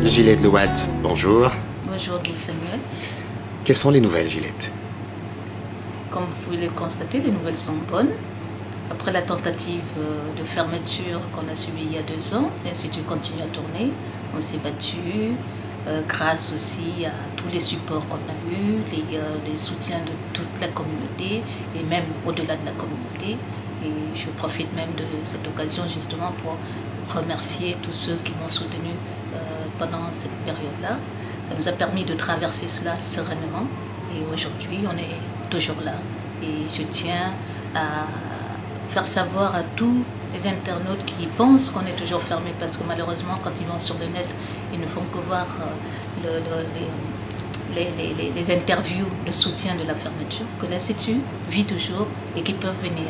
Gillette Louat, bonjour. Bonjour Guy Samuel. Quelles sont les nouvelles, Gillette? Comme vous pouvez le constater, les nouvelles sont bonnes. Après la tentative de fermeture qu'on a subie il y a 2 ans, l'Institut continue à tourner. On s'est battu grâce aussi à tous les supports qu'on a eus, les soutiens de toute la communauté et même au-delà de la communauté. Et je profite même de cette occasion justement pour remercier tous ceux qui m'ont soutenu pendant cette période-là. Ça nous a permis de traverser cela sereinement et aujourd'hui on est toujours là. Et je tiens à faire savoir à tous les internautes qui pensent qu'on est toujours fermé parce que malheureusement quand ils vont sur le net, ils ne font que voir les interviews, le soutien de la fermeture, que l'Institut vit toujours et qu'ils peuvent venir.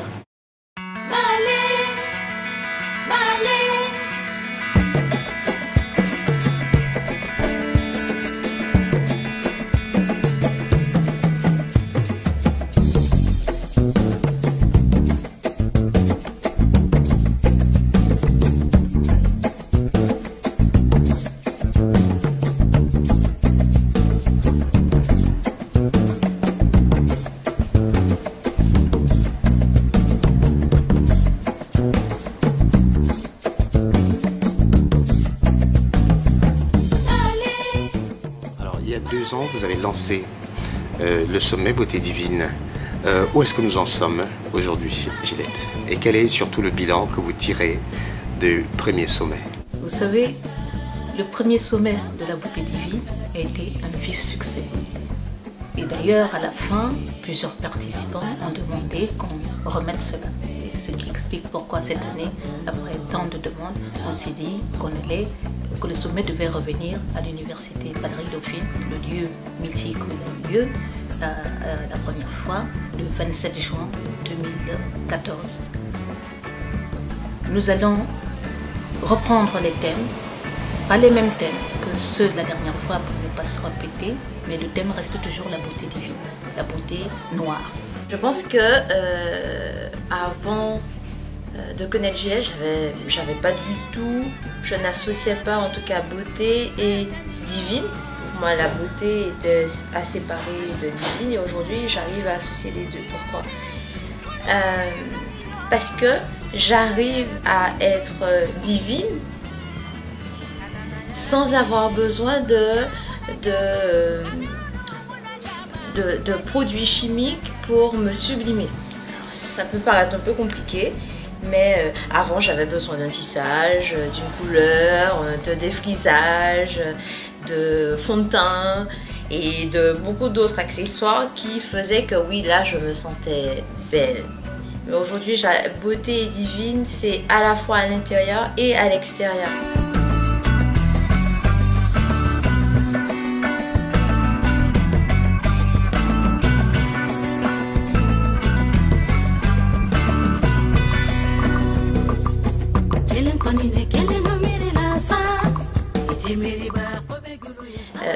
Il y a 2 ans, vous avez lancé le sommet Beauté Divine. Où est-ce que nous en sommes aujourd'hui, Gillette? Et quel est surtout le bilan que vous tirez du premier sommet? Vous savez, le premier sommet de la Beauté Divine a été un vif succès. Et d'ailleurs, à la fin, plusieurs participants ont demandé qu'on remette cela. Et ce qui explique pourquoi cette année, après tant de demandes, on s'est dit que le sommet devait revenir à l'université Padre Dauphine, le lieu mythique où il a eu lieu la première fois, le 27 juin 2014. Nous allons reprendre les thèmes, pas les mêmes thèmes que ceux de la dernière fois pour ne pas se répéter, mais le thème reste toujours la beauté divine, la beauté noire. Je pense que avant de connaître Gillette, j'avais pas du tout, je n'associais pas en tout cas beauté et divine. Pour moi, la beauté était à séparer de divine et aujourd'hui, j'arrive à associer les deux. Pourquoi? Parce que j'arrive à être divine sans avoir besoin de produits chimiques pour me sublimer. Alors, ça peut paraître un peu compliqué, mais avant j'avais besoin d'un tissage, d'une couleur, de défrisage, de fond de teint et de beaucoup d'autres accessoires qui faisaient que oui, là je me sentais belle. Mais aujourd'hui, la beauté divine, c'est à la fois à l'intérieur et à l'extérieur.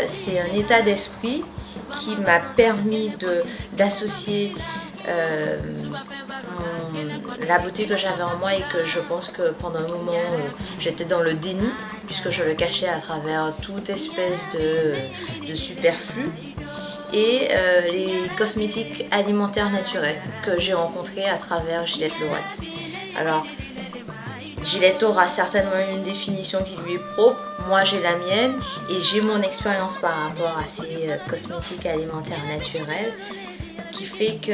C'est un état d'esprit qui m'a permis d'associer la beauté que j'avais en moi et que je pense que pendant un moment j'étais dans le déni puisque je le cachais à travers toute espèce de superflu et les cosmétiques alimentaires naturels que j'ai rencontrés à travers Gillette Louat. Alors, Gillette aura certainement une définition qui lui est propre, moi j'ai la mienne et j'ai mon expérience par rapport à ces cosmétiques alimentaires naturels qui fait que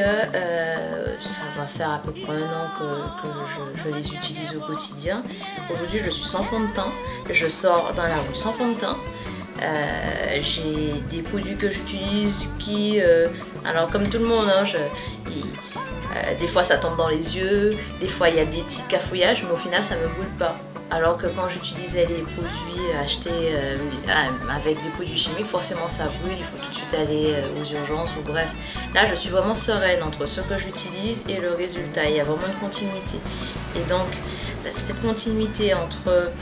ça va faire à peu près 1 an que je les utilise au quotidien. Aujourd'hui je suis sans fond de teint, je sors dans la rue sans fond de teint. J'ai des produits que j'utilise qui, alors comme tout le monde, hein, des fois ça tombe dans les yeux, des fois il y a des petits cafouillages, mais au final ça ne me brûle pas. Alors que quand j'utilisais les produits achetés avec des produits chimiques, forcément ça brûle, il faut tout de suite aller aux urgences ou bref. Là je suis vraiment sereine entre ce que j'utilise et le résultat, il y a vraiment une continuité. Et donc cette continuité entre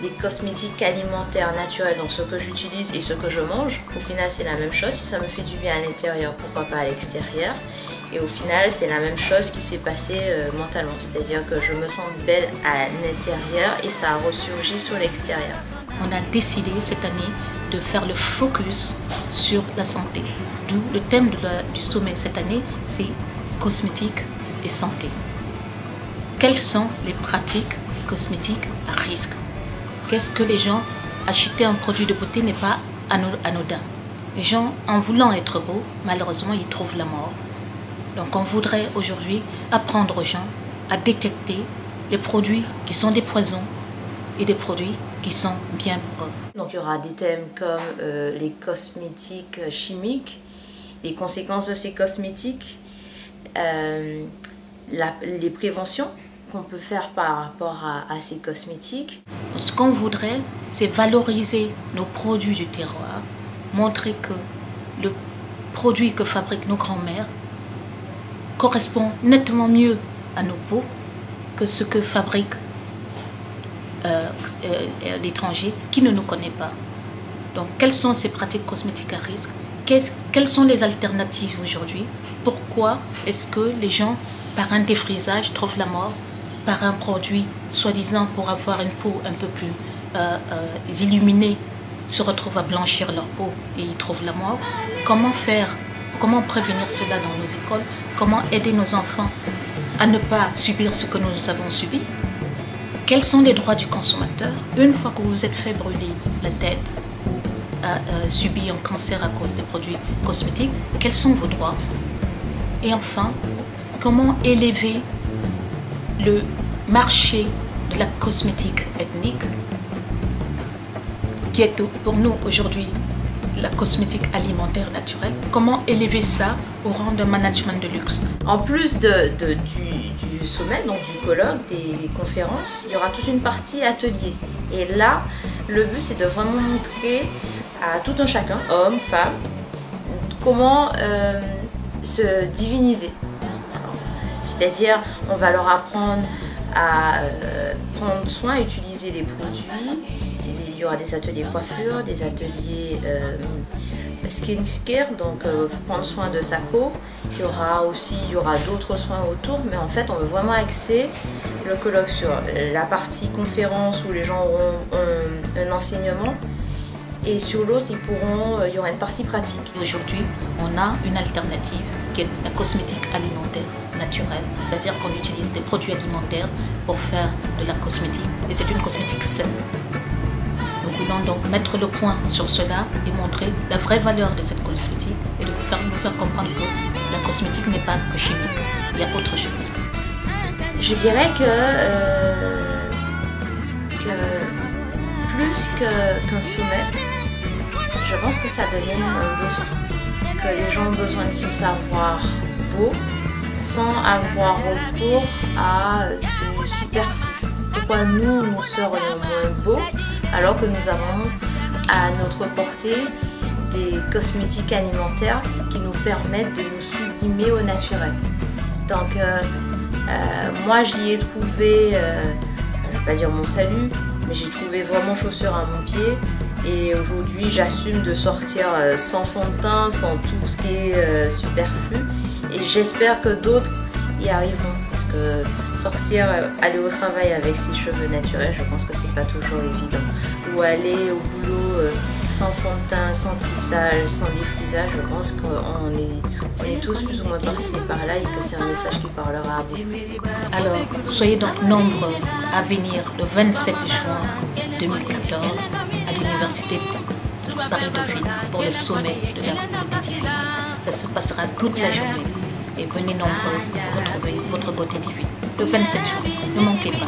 les cosmétiques alimentaires naturels, donc ce que j'utilise et ce que je mange, au final c'est la même chose. Si ça me fait du bien à l'intérieur, pourquoi pas à l'extérieur. Et au final c'est la même chose qui s'est passé mentalement, c'est à dire que je me sens belle à l'intérieur et ça a ressurgi sur l'extérieur. on a décidé cette année de faire le focus sur la santé. D'où le thème du sommet cette année, c'est cosmétique et santé. Quelles sont les pratiques cosmétiques à risque? Qu'est-ce que les gens, acheter un produit de beauté n'est pas anodin. Les gens, en voulant être beaux, malheureusement, ils trouvent la mort. Donc on voudrait aujourd'hui apprendre aux gens à détecter les produits qui sont des poisons et des produits qui sont bien pour eux. Donc il y aura des thèmes comme les cosmétiques chimiques, les conséquences de ces cosmétiques, les préventions qu'on peut faire par rapport à ces cosmétiques. Ce qu'on voudrait, c'est valoriser nos produits du terroir, montrer que le produit que fabriquent nos grands-mères correspond nettement mieux à nos peaux que ce que fabrique l'étranger qui ne nous connaît pas. Donc, quelles sont ces pratiques cosmétiques à risque? Quelles sont les alternatives aujourd'hui? Pourquoi est-ce que les gens, par un défrisage, trouvent la mort, par un produit soi-disant pour avoir une peau un peu plus illuminée, se retrouvent à blanchir leur peau et ils trouvent la mort? Comment faire? Comment prévenir cela dans nos écoles? Comment aider nos enfants à ne pas subir ce que nous avons subi? Quels sont les droits du consommateur? Une fois que vous vous êtes fait brûler la tête, subi un cancer à cause des produits cosmétiques, quels sont vos droits? Et enfin, comment élever le marché de la cosmétique ethnique, qui est pour nous aujourd'hui la cosmétique alimentaire naturelle? Comment élever ça au rang de management de luxe? En plus du sommet, donc du colloque, des conférences, il y aura toute une partie atelier. Et là, le but c'est de vraiment montrer à tout un chacun, homme, femme, comment se diviniser. C'est-à-dire, on va leur apprendre à prendre soin, à utiliser les produits. Il y aura des ateliers coiffure, des ateliers skincare, donc prendre soin de sa peau. Il y aura d'autres soins autour, mais en fait on veut vraiment axer le colloque sur la partie conférence où les gens auront un enseignement, et sur l'autre il y aura une partie pratique. Aujourd'hui on a une alternative qui est la cosmétique alimentaire naturelle, c'est-à-dire qu'on utilise des produits alimentaires pour faire de la cosmétique, et c'est une cosmétique saine. Nous voulons donc mettre le point sur cela et montrer la vraie valeur de cette cosmétique et de vous faire comprendre que la cosmétique n'est pas que chimique, il y a autre chose. Je dirais que plus qu'un sommet, je pense que ça devient un besoin. Que les gens ont besoin de se savoir beau sans avoir recours à du superflu. Pourquoi nous serions moins beaux alors que nous avons à notre portée des cosmétiques alimentaires qui nous permettent de nous sublimer au naturel. Donc moi j'y ai trouvé, je ne vais pas dire mon salut, mais j'ai trouvé vraiment chaussure à mon pied, et aujourd'hui j'assume de sortir sans fond de teint, sans tout ce qui est superflu, et j'espère que d'autres y arriveront, parce que sortir, aller au travail avec ses cheveux naturels, je pense que c'est pas toujours évident, ou aller au boulot sans fond de teint, sans tissage, sans défrisage, je pense qu'on est tous plus ou moins passés par là et que c'est un message qui parlera à vous. Alors, soyez donc nombreux à venir le 27 juin 2014 à l'université Paris-Dauphine pour le sommet de la beauté divine. Ça se passera toute la journée. Et venez nombreux retrouver votre beauté divine le 27 juin. Ne manquez pas.